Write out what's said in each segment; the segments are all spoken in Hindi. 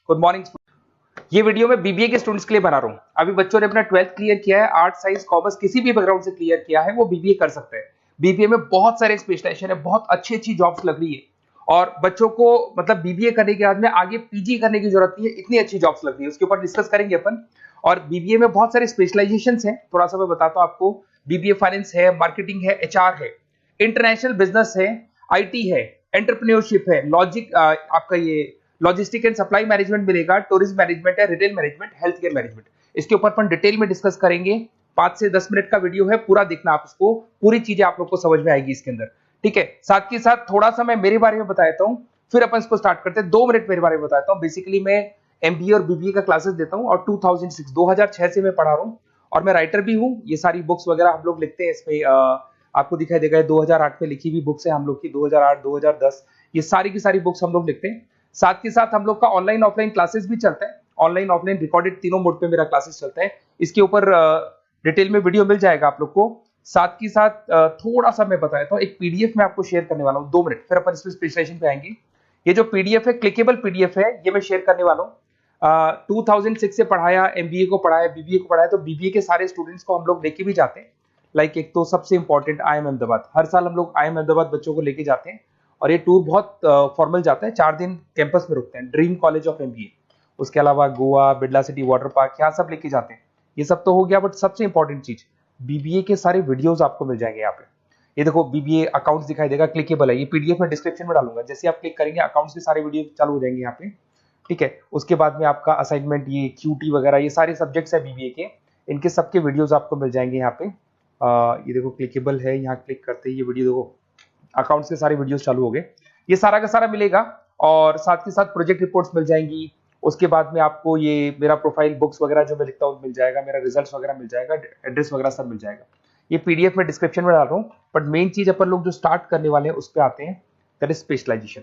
Good morning. ये वीडियो मैं बीबीए के स्टूडेंट्स के लिए बना रहा हूँ। अभी बच्चों ने अपना 12th क्लियर किया है, आर्ट साइंस कॉमर्स किसी भी बैकग्राउंड से क्लियर किया है, वो बीबीए कर सकते हैं। बीबीए में बहुत सारे स्पेशलाइजेशन है, बहुत अच्छी अच्छी जॉब्स लग रही है और बच्चों को मतलब बीबीए करने के बाद में आगे पीजी करने की जरूरत नहीं है, इतनी अच्छी जॉब्स लग रही है, उसके ऊपर डिस्कस करेंगे अपन। और बीबीए में बहुत सारे स्पेशलाइजेशन है, थोड़ा सा मैं बताता हूँ आपको। बीबीए फाइनेंस है, मार्केटिंग है, एचआर है, इंटरनेशनल बिजनेस है, आईटी है, एंटरप्रेन्योरशिप है, लॉजिक आपका ये लॉजिस्टिक एंड सप्लाई मैनेजमेंट मिलेगा, टूरिज्म मैनेजमेंट है, retail management, health care management. इसके ऊपर अपन डिटेल में डिस्कस करेंगे। 5 से 10 मिनट का वीडियो है, पूरा देखना आप उसको, पूरी चीजें आप लोग को समझ में आएगी इसके अंदर। ठीक है, साथ के साथ थोड़ा सा मैं मेरे बारे में बताता हूँ, फिर अपन इसको स्टार्ट करते हैं। 2 मिनट मेरे बारे में बताता हूँ। बेसिकली मैं एमबीए और बीबीए का क्लासेस देता हूँ और 2006 से मैं पढ़ा रहा हूँ और मैं राइटर भी हूँ। ये सारी बुक्स वगैरह हम लोग लिखते हैं इसमें, आपको दिखाई देगा 2008 में लिखी हुई बुक्स है हम लोग की, 2008 2010 ये सारी की सारी बुक्स हम लोग लिखते हैं। साथ के साथ हम लोग का ऑनलाइन ऑफलाइन क्लासेस भी चलता है, ऑनलाइन ऑफलाइन रिकॉर्डेड तीनों मोड पे मेरा क्लासेस चलता है। इसके ऊपर डिटेल में वीडियो मिल जाएगा आप लोग को। साथ के साथ थोड़ा सा मैं बताता हूँ, एक पीडीएफ में आपको शेयर करने वाला हूँ, 2 मिनट, फिर अपन इसमें स्पेशलाइजेशन पे आएंगे। ये जो पीडीएफ है, क्लिकेबल पीडीएफ है, ये मैं शेयर करने वाला हूँ। 2006 से पढ़ाया, एमबीए को पढ़ाया, बीबीए को पढ़ाया, तो बीबीए के सारे स्टूडेंट्स को हम लोग लेके भी जाते हैं। लाइक एक तो सबसे इंपॉर्टेंट IIM अहमदाबाद, हर साल हम लोग IIM अहमदाबाद बच्चों को लेके जाते हैं और ये टूर बहुत फॉर्मल जाता है, 4 दिन कैंपस में रुकते हैं, ड्रीम कॉलेज ऑफ एमबीए। उसके अलावा Goa, Birla city water park, यहाँ सब लेके जाते हैं। ये सब तो हो गया, बट सबसे इंपॉर्टेंट चीज बीबीए के सारे वीडियोस आपको मिल जाएंगे यहाँ पे। ये देखो बीबीए अकाउंट्स दिखाई देगा, क्लिकेबल है, ये पीडीएफ में डिस्क्रिप्शन में डालूंगा। जैसे आप क्लिक करेंगे अकाउंट्स के सारे वीडियो चालू हो जाएंगे यहाँ पे। ठीक है, उसके बाद में आपका असाइनमेंट, ये क्यूटी वगैरह, ये सारे सब्जेक्ट्स है बीबीए के, इनके सबके वीडियोस आपको मिल जाएंगे यहाँ पे। ये देखो क्लिकेबल है, यहाँ क्लिक करते ही ये वीडियो देखो, अकाउंट्स के सारे वीडियोस चालू हो गए, ये सारा का सारा मिलेगा। और साथ के साथ प्रोजेक्ट रिपोर्ट्स मिल जाएंगी। उसके बाद में आपको ये मेरा प्रोफाइल बुक्स वगैरह जो मैं लिखता हूँ मिल जाएगा, मेरा रिजल्ट्स वगैरह मिल जाएगा, एड्रेस वगैरह सब मिल जाएगा। ये पीडीएफ में डिस्क्रिप्शन में डाल रहा हूँ। बट मेन चीज अपन लोग जो स्टार्ट करने वाले हैं उस पर आते हैं, दैट इज स्पेशलाइजेशन।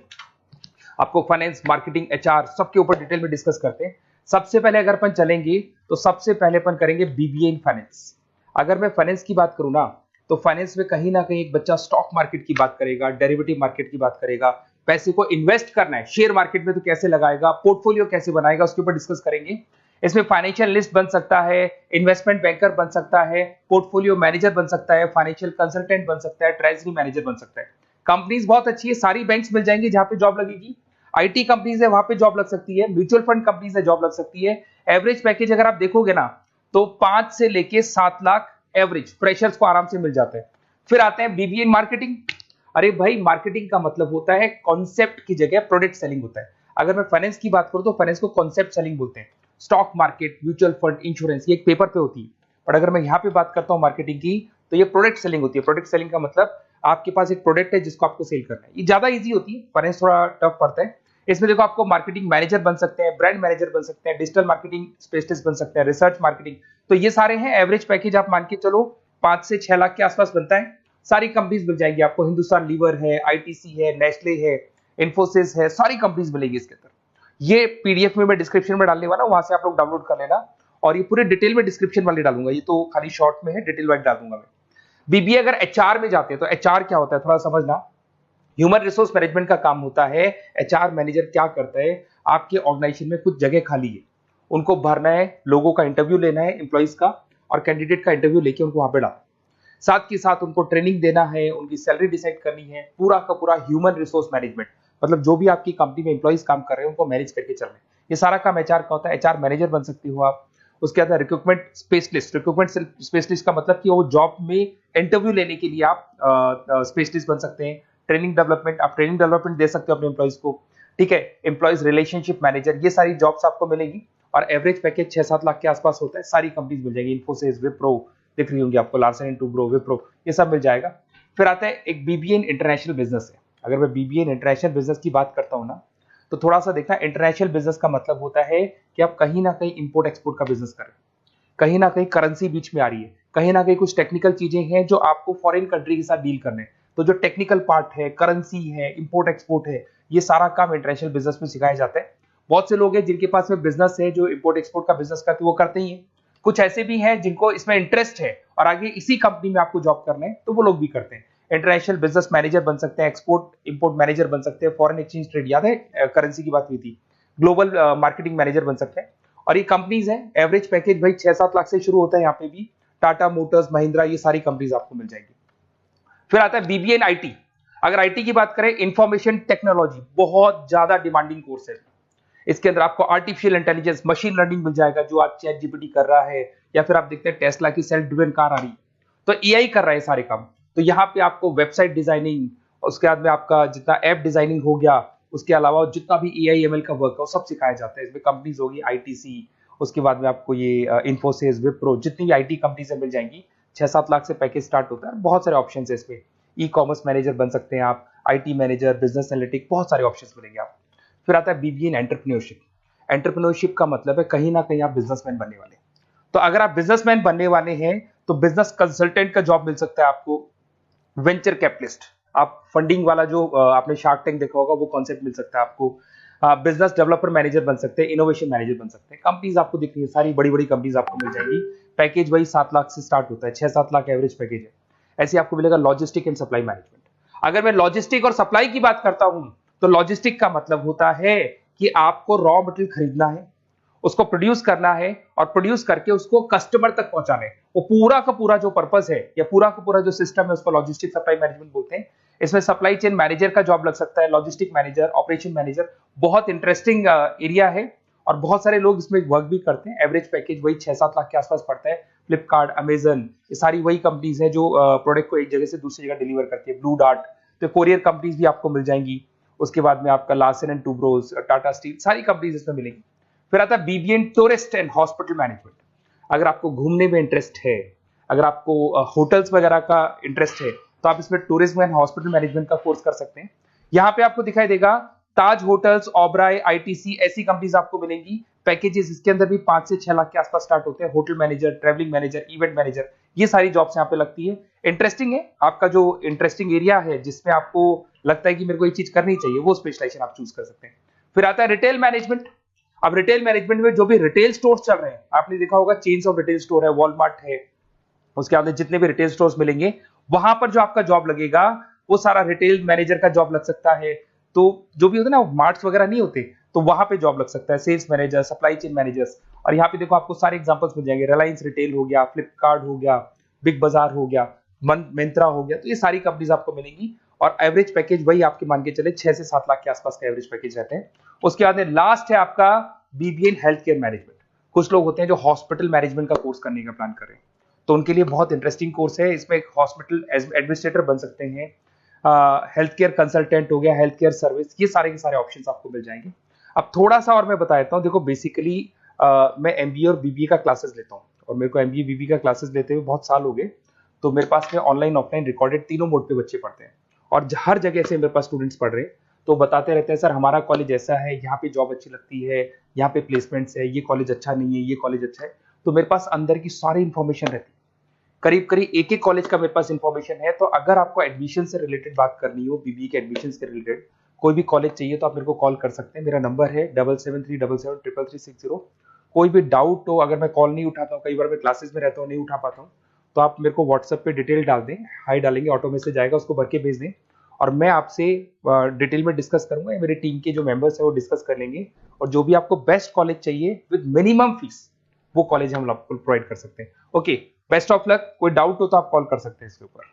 आपको फाइनेंस, मार्केटिंग, एचआर सबके ऊपर डिटेल में डिस्कस करते हैं। सबसे पहले अगर अपन चलेंगे तो सबसे पहले अपन करेंगे बीबीए इन फाइनेंस। अगर मैं फाइनेंस की बात करूँ ना, तो फाइनेंस में कहीं ना कहीं एक बच्चा स्टॉक मार्केट की बात करेगा, डेरिवेटिव मार्केट की बात करेगा, पैसे को इन्वेस्ट करना है शेयर मार्केट में तो कैसे लगाएगा, पोर्टफोलियो कैसे बनाएगा, उसके ऊपर डिस्कस करेंगे। इसमें फाइनेंशियल लिस्ट बन सकता है, इन्वेस्टमेंट बैंकर बन सकता है, पोर्टफोलियो मैनेजर बन सकता है, फाइनेंशियल कंसल्टेंट बन सकता है, ट्रेजरी मैनेजर बन सकता है। कंपनीज बहुत अच्छी है, सारी बैंक्स मिल जाएंगी जहां पे जॉब लगेगी। आईटी कंपनीज है, वहां पे जॉब लग सकती है, म्यूचुअल फंड कंपनीज है, जॉब लग सकती है। एवरेज पैकेज अगर आप देखोगे ना, तो 5 से लेके 7 लाख एवरेज फ्रेशर्स को आराम से मिल जाता है। फिर आते हैं बीबीए इन मार्केटिंग। अरे भाई, मार्केटिंग का मतलब होता है कॉन्सेप्ट की जगह प्रोडक्ट सेलिंग होता है। अगर मैं फाइनेंस की बात करूं तो फाइनेंस को कॉन्सेप्ट सेलिंग बोलते हैं। Stock market, mutual fund, insurance, ये एक पेपर पे होती है। और अगर मैं यहाँ पे बात करता हूँ मार्केटिंग की, तो ये प्रोडक्ट सेलिंग होती है। प्रोडक्ट सेलिंग का मतलब आपके पास एक प्रोडक्ट है जिसको आपको सेल करना है। ये ज्यादा ईजी होती है, फाइनेंस थोड़ा टफ पड़ता है। इसमें देखो आपको मार्केटिंग मैनेजर बन सकते हैं, ब्रांड मैनेजर बन सकते हैं, डिजिटल मार्केटिंग स्पेशलिस्ट बन सकते हैं, रिसर्च मार्केटिंग, तो ये सारे हैं। एवरेज पैकेज आप मान के चलो 5 से 6 लाख के आसपास बनता है। सारी कंपनीज मिल जाएंगी आपको, हिंदुस्तान लीवर है, आईटीसी है, नेस्ले है, इन्फोसिस है, सारी कंपनीज मिलेगी इसके अंदर। ये पीडीएफ में मैं डिस्क्रिप्शन में डालने वाला हूं, वहां से आप लोग डाउनलोड कर लेना। और ये पूरे डिटेल में डिस्क्रिप्शन वाले डालूंगा, ये तो खाली शॉर्ट में है, डिटेल वाइज डाल दूंगा मैं। बीबीए अगर एचआर में जाते हैं तो एचआर क्या होता है थोड़ा समझना। ह्यूमन रिसोर्स मैनेजमेंट का काम होता है। एचआर मैनेजर क्या करता है, आपके ऑर्गेनाइजेशन में कुछ जगह खाली है, उनको भरना है, लोगों का इंटरव्यू लेना है, एम्प्लॉइज का, और कैंडिडेट का इंटरव्यू लेके उनको वहां पे डालना है। साथ के साथ उनको ट्रेनिंग देना है, उनकी सैलरी डिसाइड करनी है, पूरा का पूरा ह्यूमन रिसोर्स मैनेजमेंट, मतलब जो भी आपकी कंपनी में एम्प्लॉइज काम कर रहे हैं उनको मैनेज करके चलना है। ये सारा काम एचआर का होता है। एचआर मैनेजर बन सकते हो आप। उसके बाद रिक्रूटमेंट स्पेशलिस्ट। रिक्रूटमेंट स्पेशलिस्ट का मतलब कि वो जॉब में इंटरव्यू लेने के लिए आप स्पेशलिस्ट बन सकते हैं। ट्रेनिंग डेवलपमेंट, आप ट्रेनिंग डेवलपमेंट दे सकते हो अपने एम्प्लॉइज को। ठीक है, एम्प्लॉइज रिलेशनशिप मैनेजर, ये सारी जॉब्स आपको मिलेगी। और एवरेज पैकेज 6-7 लाख के आसपास होता है। सारी कंपनीज मिल जाएगी, इन्फोसिस, विप्रो दिख रही होंगी आपको, लार्सन एंड टुब्रो, विप्रो, ये सब मिल जाएगा। फिर आता है एक बीबीए इन इंटरनेशनल बिजनेस है। अगर मैं बीबीए इन इंटरनेशनल बिजनेस की बात करता हूँ ना, तो थोड़ा सा देखना, इंटरनेशनल बिजनेस का मतलब होता है कि आप कहीं ना कहीं इंपोर्ट एक्सपोर्ट का बिजनेस करें, कहीं ना कहीं करेंसी बीच में आ रही है, कहीं ना कहीं कुछ टेक्निकल चीजें हैं जो आपको फॉरेन कंट्री के साथ डील करने, तो जो टेक्निकल पार्ट है, करेंसी है, इंपोर्ट एक्सपोर्ट है, ये सारा काम इंटरनेशनल बिजनेस में सिखाया जाता है। बहुत से लोग हैं जिनके पास में बिजनेस है जो इंपोर्ट एक्सपोर्ट का बिजनेस करते, वो करते ही हैं। कुछ ऐसे भी हैं जिनको इसमें इंटरेस्ट है और आगे इसी कंपनी में आपको जॉब करना है, तो वो लोग भी करते हैं। इंटरनेशनल बिजनेस मैनेजर बन सकते हैं, एक्सपोर्ट इंपोर्ट मैनेजर बन सकते हैं, फॉरेन एक्सचेंज ट्रेड, याद है करेंसी की बात हुई थी, ग्लोबल मार्केटिंग मैनेजर बन सकते हैं। और ये कंपनीज है, एवरेज पैकेज भाई 6-7 लाख से शुरू होता है। यहाँ पे भी टाटा मोटर्स, महिंद्रा, ये सारी कंपनीज आपको मिल जाएगी। फिर आता है बीबीए इन आईटी। अगर आईटी की बात करें, इंफॉर्मेशन टेक्नोलॉजी बहुत ज्यादा डिमांडिंग कोर्स है। इसके अंदर आपको आर्टिफिशियल इंटेलिजेंस, मशीन लर्निंग मिल जाएगा, जो आज चैट जीपीटी कर रहा है, या फिर आप देखते हैं टेस्ला की सेल्फ ड्रिवन कार आ रही है, तो एआई कर रहा है सारे काम। तो यहाँ पे आपको वेबसाइट डिजाइनिंग, उसके बाद में आपका जितना ऐप डिजाइनिंग हो गया, उसके अलावा जितना भी एआई एमएल का वर्क है वो सब सिखाया जाता है। इसमें कंपनीज होगी आईटीसी, उसके बाद में आपको ये इन्फोसिस, विप्रो, जितनी भी आईटी कंपनीज मिल जाएंगी। 6-7 लाख से पैकेज स्टार्ट होता है। बहुत सारे ऑप्शन है इसमें। ई कॉमर्स मैनेजर बन सकते हैं आप, आईटी मैनेजर, बिजनेस एनालिटिक, बहुत सारे ऑप्शन मिलेंगे आप। फिर आता है बीबीए इन एंटरप्रेन्योरशिप। एंटरप्रेन्योरशिप का मतलब है कहीं ना कहीं आप बिजनेसमैन बनने वाले। तो अगर आप बिजनेसमैन बनने वाले हैं तो बिजनेस कंसल्टेंट का जॉब मिल सकता है आपको। वेंचर कैपिटलिस्ट, आप फंडिंग वाला जो आपने शार्क टैंक देखा होगा वो कॉन्सेप्ट मिल सकता है आपको। बिजनेस डेवलपर मैनेजर बन सकते हैं, इनोवेशन मैनेजर बन सकते हैं। कंपनीज आपको दिख रही है, सारी बड़ी बड़ी कंपनीज आपको मिल जाएंगी। पैकेज वही 7 लाख से स्टार्ट होता है, 6-7 लाख एवरेज पैकेज है। ऐसे आपको मिलेगा लॉजिस्टिक एंड सप्लाई मैनेजमेंट। अगर मैं लॉजिस्टिक और सप्लाई की बात करता हूं तो लॉजिस्टिक का मतलब होता है कि आपको रॉ मटेरियल खरीदना है, उसको प्रोड्यूस करना है, और प्रोड्यूस करके उसको कस्टमर तक पहुंचाना है। वो पूरा का पूरा जो पर्पस है या पूरा का पूरा जो सिस्टम है उसको लॉजिस्टिक सप्लाई मैनेजमेंट बोलते हैं। इसमें सप्लाई चेन मैनेजर का जॉब लग सकता है, लॉजिस्टिक मैनेजर, ऑपरेशन मैनेजर। बहुत इंटरेस्टिंग एरिया है और बहुत सारे लोग इसमें वर्क भी करते हैं। एवरेज पैकेज वही 6-7 लाख के आसपास पड़ता है। फ्लिपकार्ट, अमेजन, ये सारी वही कंपनीज है जो प्रोडक्ट को एक जगह से दूसरी जगह डिलीवर करती है। ब्लू डार्ट, तो कोरियर कंपनीज भी आपको मिल जाएंगी। उसके बाद में आपका Larsen and Toubro, Tata steel, सारी कंपनीज इसमें मिलेंगी। फिर आता है BBA in tourist and hospital management. अगर आपको घूमने में इंटरेस्ट है, अगर आपको होटल्स वगैरह का इंटरेस्ट है, तो आप इसमें टूरिज्म एंड हॉस्पिटल मैनेजमेंट का कोर्स कर सकते हैं। यहाँ पे आपको दिखाई देगा ताज होटल्स, ओबराय, आईटीसी, ऐसी कंपनीज आपको मिलेंगी। पैकेजेस इसके अंदर भी 5 से 6 लाख के आसपास स्टार्ट होते हैं। Hotel manager, travelling manager, event manager, ये सारी जॉब्स यहाँ पे लगती है। इंटरेस्टिंग है, आपका जो इंटरेस्टिंग एरिया है जिसमें आपको लगता है कि मेरे को ये चीज करनी चाहिए, वो स्पेशलाइजेशन आप चूज कर सकते हैं। फिर आता है रिटेल मैनेजमेंट। अब रिटेल मैनेजमेंट में जो भी रिटेल स्टोर्स चल रहे हैं, आपने देखा होगा चेन्स ऑफ रिटेल स्टोर है, वॉलमार्ट है, उसके बाद जितने भी रिटेल स्टोर्स मिलेंगे वहां पर जो आपका जॉब लगेगा वो सारा रिटेल मैनेजर का जॉब लग सकता है। तो जो भी होता है ना, मार्ट्स वगैरह नहीं होते, तो वहां पे जॉब लग सकता है, sales manager, supply chain managers. और यहाँ पे देखो आपको सारे एग्जांपल्स मिल जाएंगे। रिलायंस रिटेल हो गया, फ्लिपकार्ट हो गया, बिग बाजार हो गया, मिंत्रा हो गया, तो ये सारी कंपनीज आपको मिलेंगी। और एवरेज पैकेज वही आपके मान के चले 6 से 7 लाख के आसपास का एवरेज पैकेज रहते हैं। उसके बाद लास्ट है आपका BBA in health care management. कुछ लोग होते हैं जो हॉस्पिटल मैनेजमेंट का कोर्स करने का प्लान कर रहे हैं, तो उनके लिए बहुत इंटरेस्टिंग कोर्स है। इसमें एक हॉस्पिटल एडमिनिस्ट्रेटर बन सकते हैं, हेल्थ केयर कंसल्टेंट हो गया, हेल्थ केयर सर्विस, ये सारे के सारे ऑप्शंस आपको मिल जाएंगे। अब थोड़ा सा और मैं बता देता हूँ। देखो बेसिकली मैं एमबीए और बीबीए का क्लासेस लेता हूँ, और मेरे को एमबीए बीबीए का क्लासेस लेते हुए बहुत साल हो गए। तो मेरे पास में ऑनलाइन ऑफलाइन रिकॉर्डेड तीनों मोड पे बच्चे पढ़ते हैं, और हर जगह से मेरे पास स्टूडेंट्स पढ़ रहे हैं। तो बताते रहते हैं सर हमारा कॉलेज ऐसा है, यहाँ पे जॉब अच्छी लगती है, यहाँ पे प्लेसमेंट्स है, ये कॉलेज अच्छा नहीं है, ये कॉलेज अच्छा है। तो मेरे पास अंदर की सारी इंफॉर्मेशन रहती है, करीब करीब एक एक कॉलेज का मेरे पास इंफॉर्मेशन है। तो अगर आपको एडमिशन से रिलेटेड बात करनी हो, बीबीए के एडमिशन से रिलेटेड कोई भी कॉलेज चाहिए, तो आप मेरे को कॉल कर सकते हैं। मेरा नंबर है 7737733360। कोई भी डाउट हो, अगर मैं कॉल नहीं उठाता हूँ, कई बार मैं क्लासेस में रहता हूँ, नहीं उठा पाता हूँ, तो आप मेरे को व्हाट्सएप पे डिटेल डाल दें, हाई डालेंगे, ऑटो मैसेज आएगा, उसको भर के भेज दें, और मैं आपसे डिटेल में डिस्कस करूंगा। मेरे टीम के जो मेंबर्स है वो डिस्कस कर लेंगे, और जो भी आपको बेस्ट कॉलेज चाहिए विद मिनिमम फीस, वो कॉलेज हम आपको प्रोवाइड कर सकते हैं। Okay, best of luck. कोई डाउट हो तो आप कॉल कर सकते हैं इसके ऊपर।